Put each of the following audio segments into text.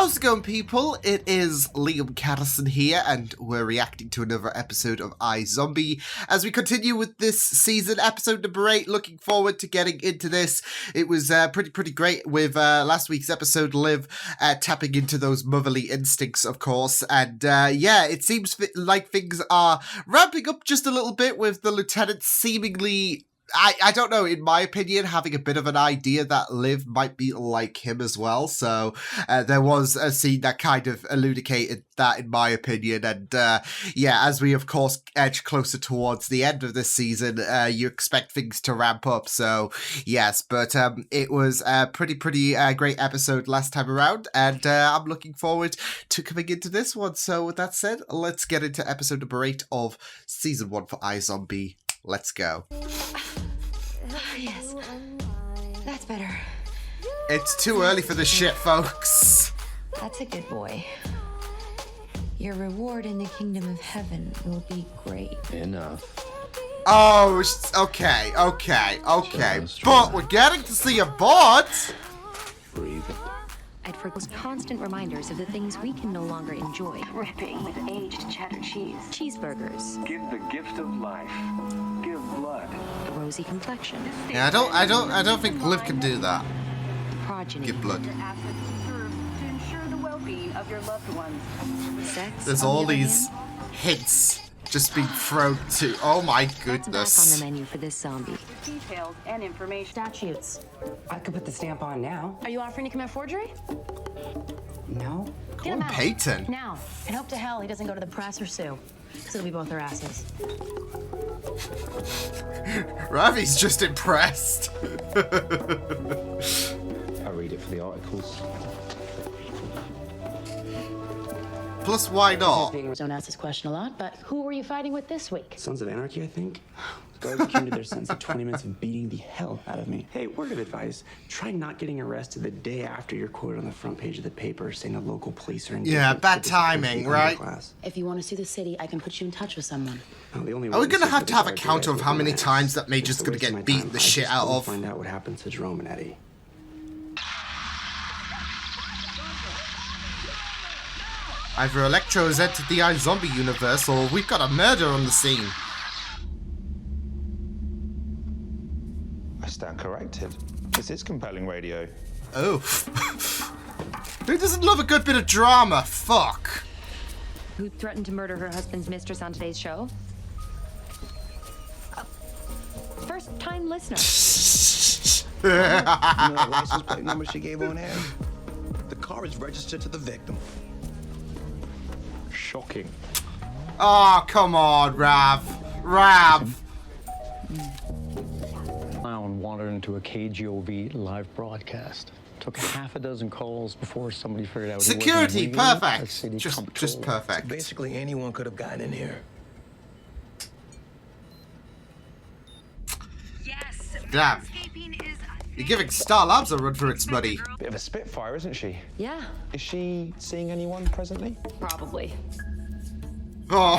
How's it going, people? It is Liam Catterson here, and we're reacting to another episode of iZombie as we continue with this season, episode number 8. Looking forward to getting into this. It was pretty great with last week's episode, Liv tapping into those motherly instincts, of course. And yeah, it seems like things are ramping up just a little bit with the lieutenant seemingly... I don't know, in my opinion, having a bit of an idea that Liv might be like him as well. So there was a scene that kind of elucidated that, in my opinion. And yeah, as we, of course, edge closer towards the end of this season, you expect things to ramp up. So yes, but it was a pretty great episode last time around. And I'm looking forward to coming into this one. So with that said, let's get into episode number 8 of season 1 for iZombie. Let's go. Yes, that's better. It's too early for this shit, folks. That's a good boy. Your reward in the kingdom of heaven will be great. Enough. Oh, okay. But we're getting to see a bot. Breathe. I'd forgotten constant reminders of the things we can no longer enjoy. Dripping with aged cheddar cheese. Cheeseburgers. Give the gift of life. Give blood. A rosy complexion. Yeah, I don't think Liv can do that. Progeny. Give blood. Assets served to ensure the well-being of your loved ones. Sex. There's on all the other these hand, hints just being thrown to. Oh my that's back on goodness. the menu for this zombie. Details and information. Statutes. I could put the stamp on now. Are you offering to commit forgery? No? Get him on, out. Peyton. Now. And hope to hell he doesn't go to the press or sue. Because it'll be both their asses. Ravi's just impressed. I read it for the articles. Plus, why not? Don't ask this question a lot, but who were you fighting with this week? Sons of Anarchy, I think. Guards accumulated their sentence of 20 minutes of beating the hell out of me. Hey, word of advice, try not getting arrested the day after you're quoted on the front page of the paper saying the local police are in. Yeah, bad timing, right? If you want to sue the city, I can put you in touch with someone. No, the only Are we gonna way have to have a to count of how many ass. times that Major's It's a gonna waste of get my beaten time. the I shit just out wanna of? Find out what happened to Jerome and Eddie. Either Electro has entered the iZombie universe, or we've got a murder on the scene. I stand corrected. This is compelling radio. Oh. Who doesn't love a good bit of drama? Fuck. Who threatened to murder her husband's mistress on today's show? First-time listener. You know the license plate number she gave on air? The car is registered to the victim. Shocking. Oh, come on, Rav. Clown wandered into a KGOV live broadcast. Took half a dozen calls before somebody figured out Security, it wasn't legally a perfect. city Just control. perfect. Basically, anyone could have gotten in here. Yes. Damn. You're giving Star Labs a run for its money. Bit of a spitfire, isn't she? Yeah, Is she seeing anyone presently? probably. Oh.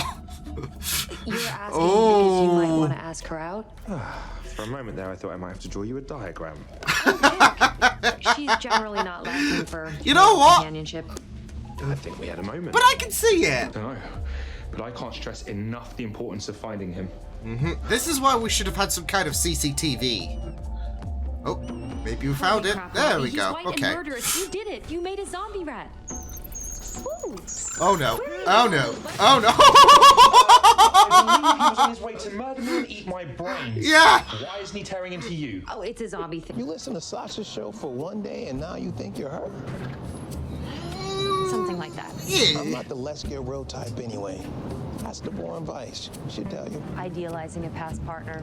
You're asking because you Oh. might want to ask her out? For a moment there, I thought I might have to draw you a diagram. She's generally not lacking for You know what? companionship. I think we had a moment. But I can see it. I don't know. But I can't stress enough the importance of finding him. This is why we should have had some kind of CCTV. Oh, maybe we found it. Crap, There Robbie, we he's go. white Okay. and murderous. You did it. You made a zombie rat. Ooh. Oh no. Oh no. Oh no. He was on his way to murder me and eat my brains. Yeah. Why isn't he tearing into you? Oh, it's a zombie thing. You listen to Sasha's show for one day and now you think you're her? Something like that. I'm Yeah. not the let's get real type anyway. That's the boring vice. She'll tell you. Idealizing a past partner.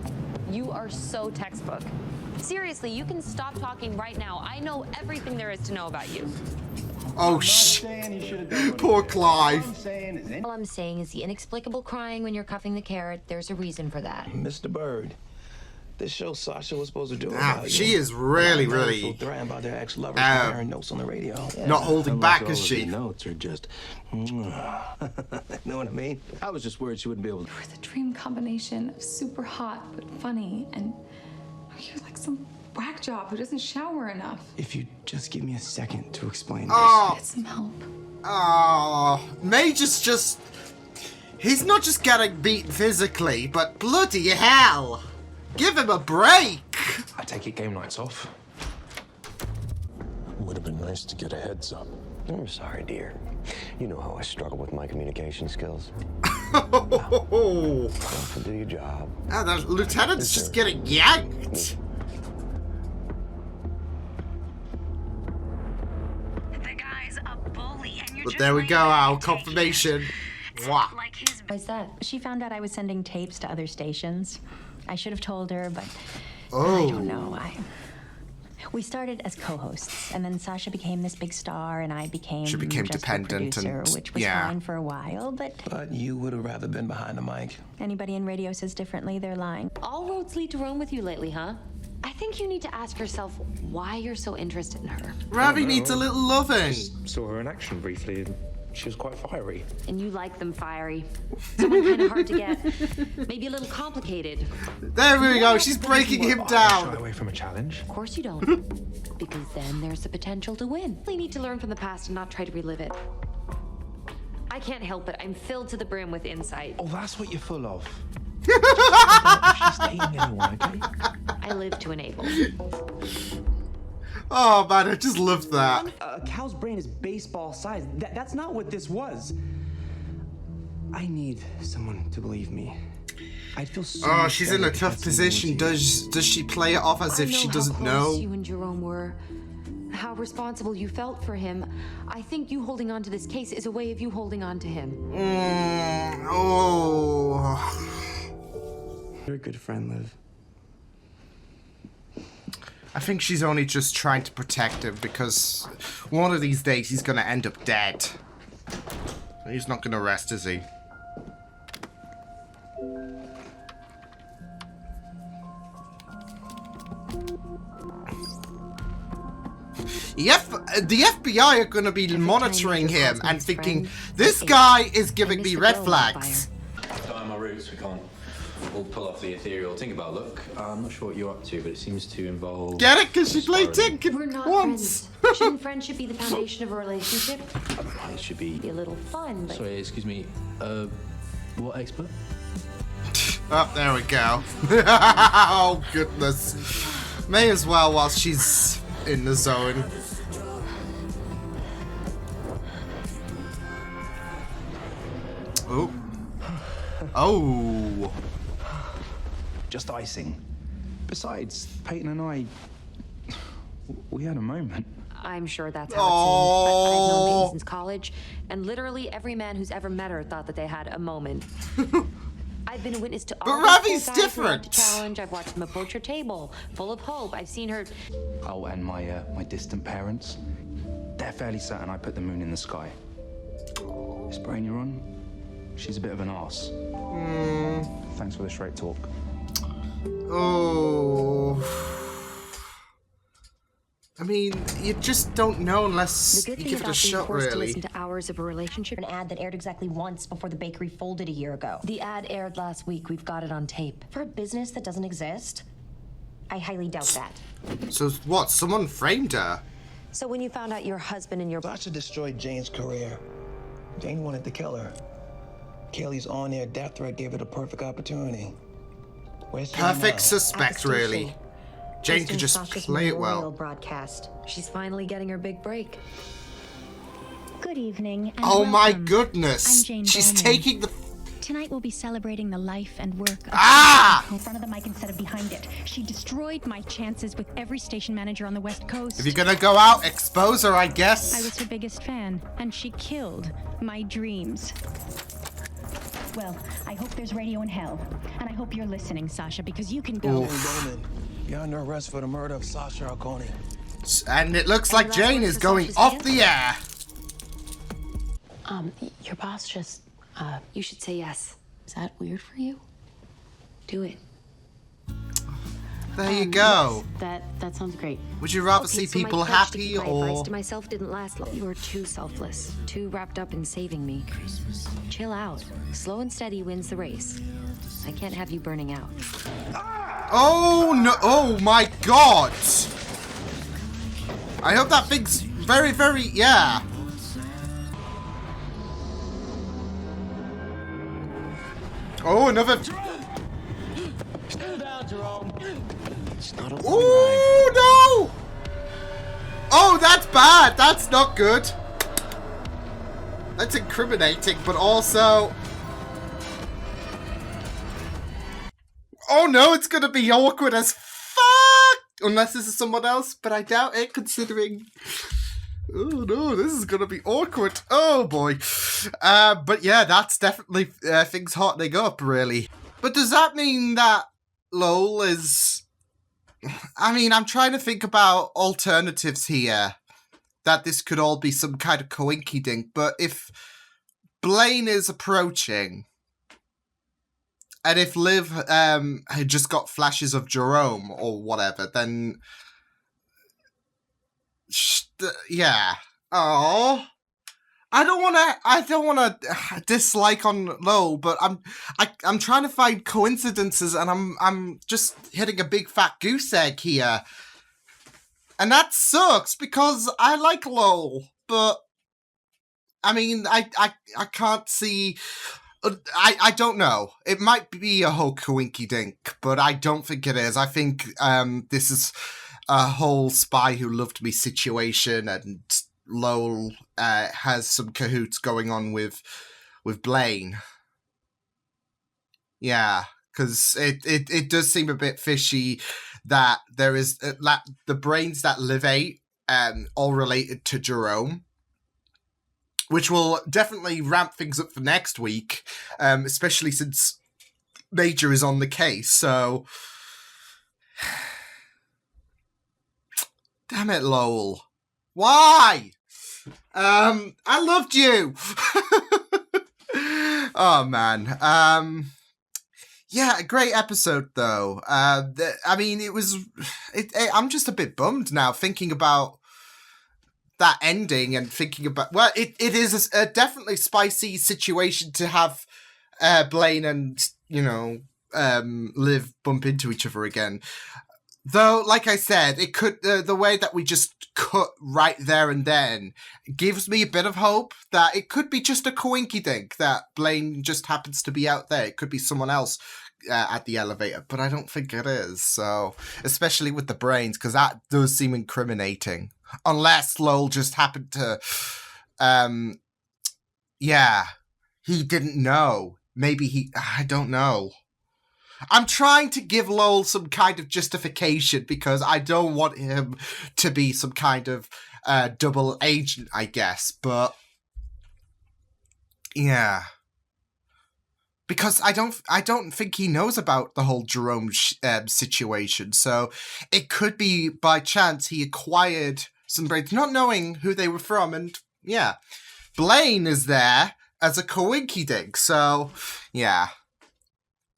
You are so textbook. Seriously, you can stop talking right now. I know everything there is to know about you. Oh shit. Poor Clive. All I'm saying is the inexplicable crying when you're cuffing the carrot. There's a reason for that. Mr. Bird, this show Sasha was supposed to do Ah, about she you. is really, So really threatened by their ex-lovers hearing notes on the radio. not holding back, is she? Notes are just, know what I mean? I was just worried she wouldn't be able to. The dream combination of super hot but funny, and you're like some whack job who doesn't shower enough. If you just give me a second to explain. Oh. Get some help. Oh, Mage is just... He's not just getting beaten physically, but bloody hell! Give him a break! I take it game night's off. Would have been nice to get a heads up. I'm sorry, dear. You know how I struggle with my communication skills. Oh, Do your job. the lieutenant's just getting yanked. The guy's a bully, and you're But there we go, our confirmation. Wow. What's that? She found out I was sending tapes to other stations. I should have told her, but Oh. I don't know. We started as co-hosts, and then Sasha became this big star, and I became She became just a dependent producer, and- which was yeah. fine for a while, but you would have rather been behind the mic. anybody in radio says differently, they're lying. All roads lead to Rome with you lately, huh? I think you need to ask yourself why you're so interested in her. Ravi needs a little loving. Saw her in action briefly, and she was quite fiery. And you like them fiery. Someone kind of hard to get. Maybe a little complicated. There we go, she's breaking him Shy down. away from a challenge. Of course you don't. Because then there's the potential to win. You need to learn from the past and not try to relive it. I can't help it. I'm filled to the brim with insight. Oh, that's what you're full of. If she's dating anyone, okay? I live to enable. Oh man, I just love that. A cow's brain is baseball size. That's not what this was. I need someone to believe me. I feel so Oh, much she's in better a tough if that's position. someone with Does she play it off as if she doesn't how know? close you and Jerome were, how responsible you felt for him. I think you holding on to this case is a way of you holding on to him. Oh. you. You're a good friend, Liv. I think she's only just trying to protect him because one of these days he's gonna end up dead. He's not gonna rest, is he? The FBI are gonna be monitoring him and thinking, this guy is giving me red flags. Dying my roots, we can't all pull off the ethereal Tinkerbell look. I'm not sure what you're up to, but it seems to involve... Get it? Because she played Tinker We're not once. friends. Shouldn't friendship be the foundation of a relationship? It should be... Be a little fun, but... Sorry, excuse me. What expert? Oh, there we go. Oh, goodness. May as well while she's in the zone. Oh. Oh. Just icing. Besides, Peyton and I, we had a moment. I'm sure that's how it seems. I've known Peyton since college, and literally every man who's ever met her thought that they had a moment. I've been a witness to all Ravi's these guys who love different. to challenge. I've watched them approach her table, full of hope. I've seen her. Oh, and my distant parents, they're fairly certain I put the moon in the sky. This brain you're on, she's a bit of an arse. Thanks for the straight talk. Oh. I mean, you just don't know unless The you good thing give it a about being shot, forced to really. listen to hours of a relationship, an ad that aired exactly once before the bakery folded a year ago. The ad aired last week. We've got it on tape. For a business that doesn't exist, I highly doubt that. So what? Someone framed her. So when you found out your husband and your... Sasha destroyed Jane's career. Jane wanted to kill her. Kaylee's on-air death threat gave her the perfect opportunity. Where's she Perfect now? suspect, really. Jane could just Sasha's play it memorial well. broadcast. She's finally getting her big break. Good evening. And Oh my welcome. goodness. I'm Jane She's Bowman. taking the... Tonight we'll be celebrating the life and work of in front of the mic instead of behind it. She destroyed my chances with every station manager on the West Coast. If you're gonna go out, expose her, I I guess. was her biggest fan, and she killed my dreams. Well, I hope there's radio in hell. And I hope you're listening, Sasha, because you can go. Bowman, you're under arrest for the murder of Sasha Arconi. And it looks like Jane is going off the air. Your boss just, you should say yes. Is that weird for you? Do it. There you go. That sounds great. Would you rather see so my people pledge to happy keep my advice or... to myself didn't last long. You were too selfless, too wrapped up in saving me. Chill out. Slow and steady wins the race. I can't have you burning out. Oh no! Oh my god! I hope that thing's very, very, yeah. Oh, another. It's not a Oh no! Oh, that's bad. That's not good. That's incriminating, but also. Oh no, it's gonna be awkward as fuck! Unless this is someone else, but I doubt it considering... Oh no, this is gonna be awkward. Oh boy. But yeah, that's definitely things hotting up, really. But does that mean that Lowell is... I mean, I'm trying to think about alternatives here. That this could all be some kind of coinky-dink, but if Blaine is approaching... And if Liv had just got flashes of Jerome or whatever, then yeah. Oh, I don't want to dislike on Lowell, but I'm trying to find coincidences, and I'm just hitting a big fat goose egg here, and that sucks because I like Lowell, but I mean I can't see. I don't know. It might be a whole coinky-dink, but I don't think it is. I think this is a whole spy who loved me situation, and Lowell has some cahoots going on with Blaine. Yeah, because it does seem a bit fishy that there is the brains that Liv ate all related to Jerome. Which will definitely ramp things up for next week, especially since Major is on the case, so... Damn it, Lowell. Why? I loved you! Oh, man. Yeah, a great episode, though. I mean, it was... I'm just a bit bummed now, thinking about that ending and thinking about... Well, it is a definitely spicy situation to have Blaine and, you know, Liv bump into each other again. Though, like I said, it could... the way that we just cut right there and then gives me a bit of hope that it could be just a coinky-dink, that Blaine just happens to be out there. It could be someone else at the elevator, but I don't think it is. So, especially with the brains, because that does seem incriminating. Unless Lowell just happened to, yeah, he didn't know. Maybe I don't know. I'm trying to give Lowell some kind of justification because I don't want him to be some kind of double agent, I guess. But, yeah. Because I don't think he knows about the whole Jerome situation. So it could be by chance he acquired some brains, not knowing who they were from. And yeah, Blaine is there as a coinky-dink. So yeah,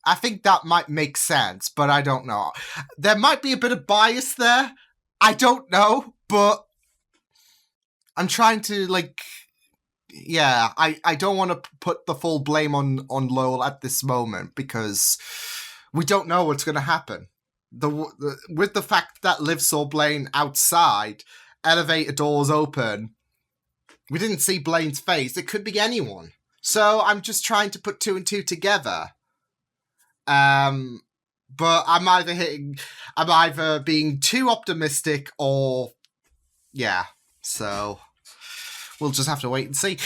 I think that might make sense, but I don't know. There might be a bit of bias there. I don't know, but I'm trying to like... Yeah, I don't want to put the full blame on Lowell at this moment because we don't know what's going to happen. With the fact that Liv saw Blaine outside, elevator doors open, we didn't see Blaine's face. It could be anyone. So I'm just trying to put two and two together. But I'm either being too optimistic or yeah. So we'll just have to wait and see.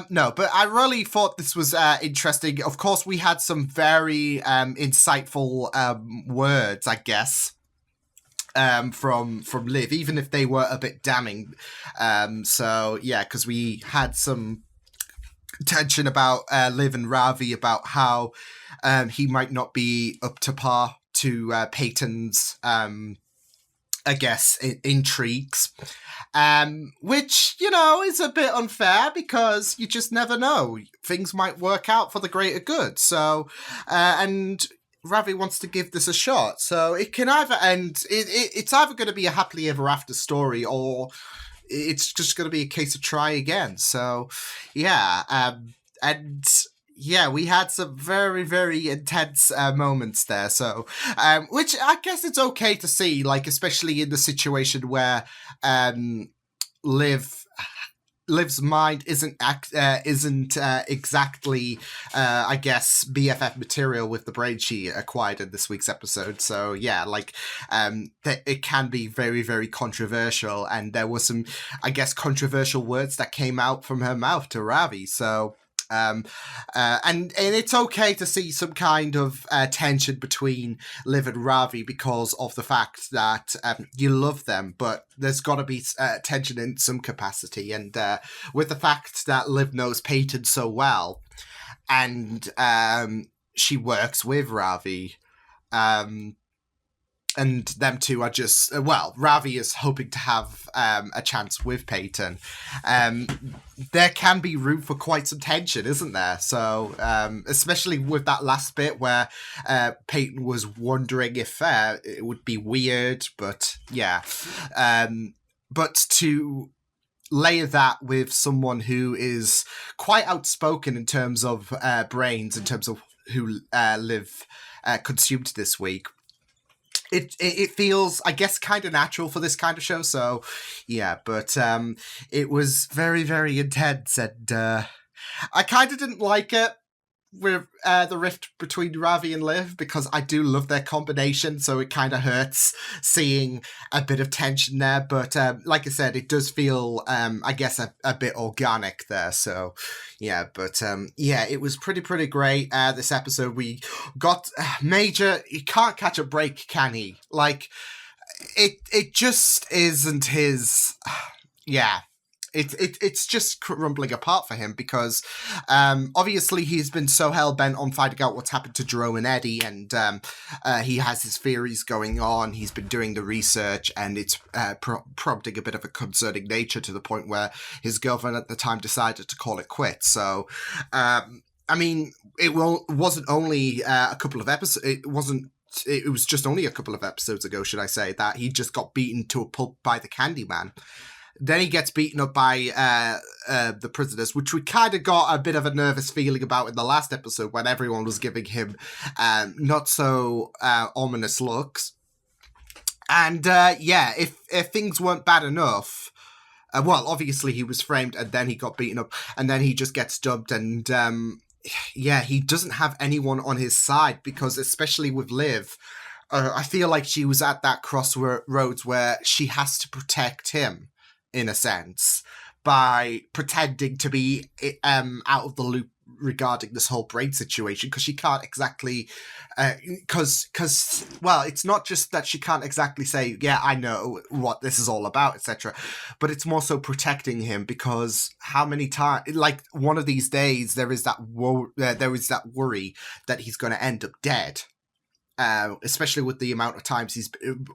No, but I really thought this was interesting. Of course, we had some very insightful words, I guess, from Liv, even if they were a bit damning. So, yeah, because we had some tension about Liv and Ravi about how he might not be up to par to Peyton's, I guess, intrigues. Which, you know, is a bit unfair because you just never know. Things might work out for the greater good. So, and Ravi wants to give this a shot. So it can either end, it's either going to be a happily ever after story or it's just going to be a case of try again. So, yeah. And yeah, we had some very, very intense moments there. So, which I guess it's okay to see, like, especially in the situation where Liv's mind isn't exactly, I guess, BFF material with the brain she acquired in this week's episode. So yeah, like, it can be very, very controversial, and there was some, I guess, controversial words that came out from her mouth to Ravi. So. And it's okay to see some kind of tension between Liv and Ravi because of the fact that you love them, but there's got to be tension in some capacity. And with the fact that Liv knows Peyton so well, and she works with Ravi, and them two are just, well, Ravi is hoping to have a chance with Peyton. There can be room for quite some tension, isn't there? So, especially with that last bit where Peyton was wondering if it would be weird, but yeah. But to layer that with someone who is quite outspoken in terms of brains, in terms of who Liv consumed this week, it feels, I guess, kind of natural for this kind of show. So yeah, but it was very, very intense, and I kind of didn't like it with the rift between Ravi and Liv, because I do love their combination, so it kind of hurts seeing a bit of tension there. But like I said, it does feel, I guess, a bit organic there. So yeah, but yeah, it was pretty great. This episode, we got Major. He can't catch a break, can he? Like, it just isn't his. Yeah. It's just crumbling apart for him, because obviously he's been so hell-bent on finding out what's happened to Jerome and Eddie, and he has his theories going on. He's been doing the research, and it's prompting a bit of a concerning nature, to the point where his girlfriend at the time decided to call it quits. So, I mean, wasn't only a couple of episodes. It was just only a couple of episodes ago, should I say, that he just got beaten to a pulp by the Candyman. Then he gets beaten up by the prisoners, which we kind of got a bit of a nervous feeling about in the last episode, when everyone was giving him not so ominous looks. And yeah, if things weren't bad enough, well, obviously he was framed, and then he got beaten up, and then he just gets dubbed, and yeah, he doesn't have anyone on his side, because especially with Liv, I feel like she was at that crossroads where she has to protect him, in a sense, by pretending to be out of the loop regarding this whole brain situation, because she can't exactly, because well, it's not just that she can't exactly say, yeah, I know what this is all about, etc., but it's more so protecting him, because how many times, like, one of these days, there is that worry that he's going to end up dead. Especially with the amount of times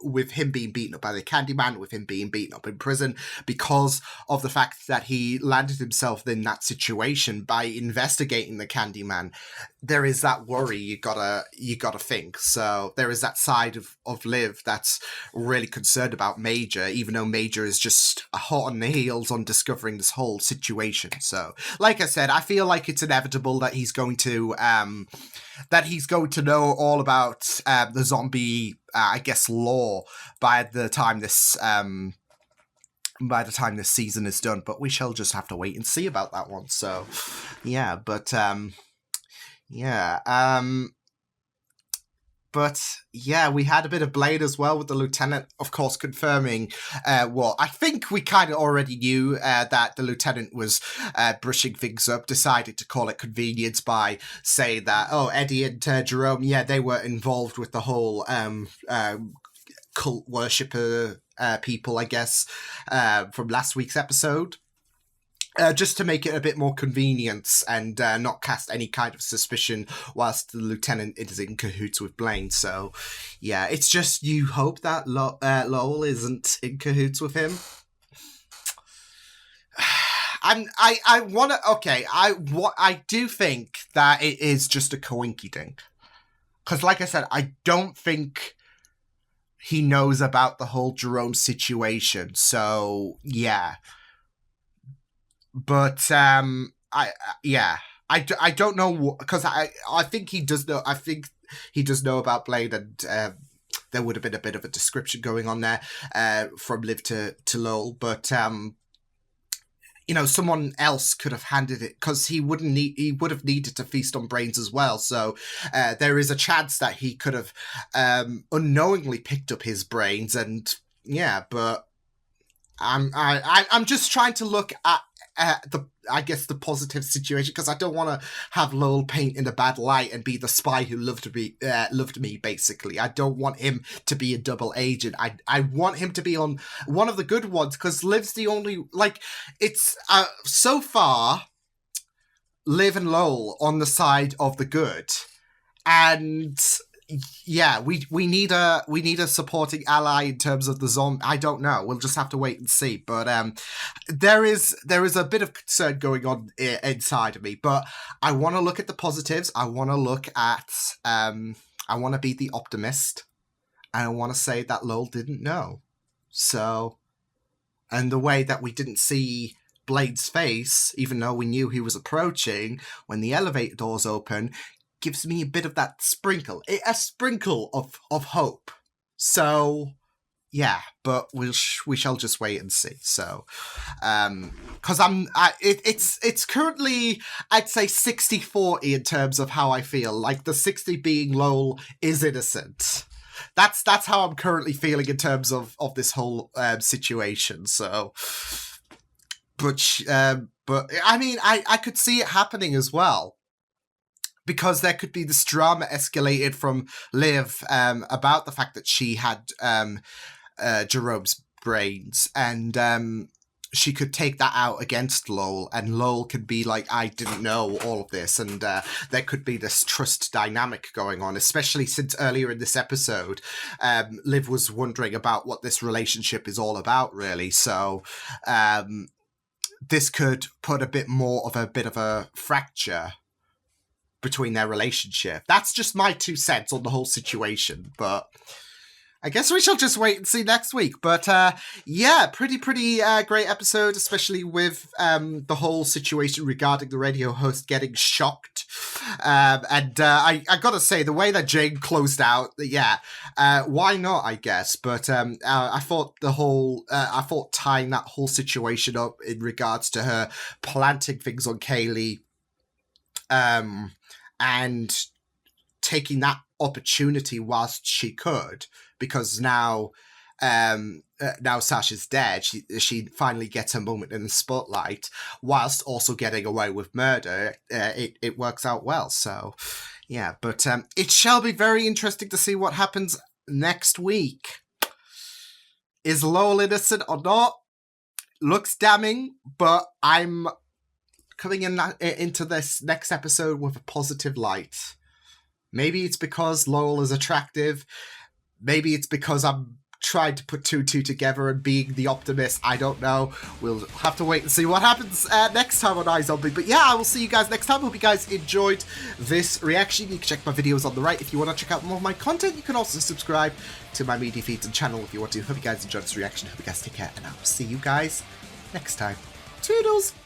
with him being beaten up by the Candyman, with him being beaten up in prison, because of the fact that he landed himself in that situation by investigating the Candyman. There is that worry you gotta think. So there is that side of Liv that's really concerned about Major, even though Major is just hot on the heels on discovering this whole situation. So, like I said, I feel like it's inevitable that he's going to know all about the zombie, I guess, lore by the time this season is done. But we shall just have to wait and see about that one. So, yeah, but we had a bit of blade as well, with the lieutenant, of course, confirming what I think we kind of already knew, that the lieutenant was brushing things up, decided to call it convenience by saying that, oh, Eddie and Jerome, yeah, they were involved with the whole cult worshipper people, I guess, from last week's episode. Just to make it a bit more convenient and not cast any kind of suspicion whilst the lieutenant is in cahoots with Blaine. So, yeah, it's just you hope that Lowell isn't in cahoots with him. I do think that it is just a coinkydink. Because, like I said, I don't think he knows about the whole Jerome situation. So, yeah. But, I don't know, because I think he does know. I think he does know about Blade, and there would have been a bit of a description going on there from Liv to Lowell, but you know, someone else could have handed it, because he would have needed to feast on brains as well. So there is a chance that he could have unknowingly picked up his brains, and yeah, but I'm just trying to look at the positive situation, because I don't want to have Lowell paint in a bad light and be the spy who loved me basically. I don't want him to be a double agent. I want him to be on one of the good ones, because Liv's the only, like, it's so far Liv and Lowell on the side of the good, and yeah, we need a supporting ally in terms of the zombie. I don't know. We'll just have to wait and see. But there is a bit of concern going on inside of me. But I want to look at the positives. I want to look at. I want to be the optimist, and I want to say that Lowell didn't know. So, and the way that we didn't see Blade's face, even though we knew he was approaching, when the elevator doors open, gives me a bit of that sprinkle of hope. So yeah, but we shall just wait and see. So because it's currently, I'd say 60-40 in terms of how I feel, like the 60 being Lowell is innocent. That's how I'm currently feeling in terms of this whole situation. So but I mean, I could see it happening as well, because there could be this drama escalated from Liv about the fact that she had Jerome's brains, and she could take that out against Lowell, and Lowell could be like, I didn't know all of this, and there could be this trust dynamic going on, especially since earlier in this episode, Liv was wondering about what this relationship is all about, really. So this could put a bit of a fracture between their relationship. That's just my 2 cents on the whole situation, but I guess we shall just wait and see next week. But yeah, pretty great episode, especially with the whole situation regarding the radio host getting shocked. And I gotta say, the way that Jane closed out, yeah, why not, I guess. But I thought I thought tying that whole situation up in regards to her planting things on Kaylee, and taking that opportunity whilst she could, because now Sasha's dead, she finally gets her moment in the spotlight whilst also getting away with murder. It works out well. So yeah, but it shall be very interesting to see what happens next week. Is Lowell innocent or not? Looks damning, but I'm coming into this next episode with a positive light. Maybe it's because Lowell is attractive. Maybe it's because I'm trying to put two together and being the optimist. I don't know. We'll have to wait and see what happens next time on iZombie. But yeah, I will see you guys next time. Hope you guys enjoyed this reaction. You can check my videos on the right if you want to check out more of my content. You can also subscribe to my media feeds and channel if you want to. Hope you guys enjoyed this reaction. Hope you guys take care, and I will see you guys next time. Toodles!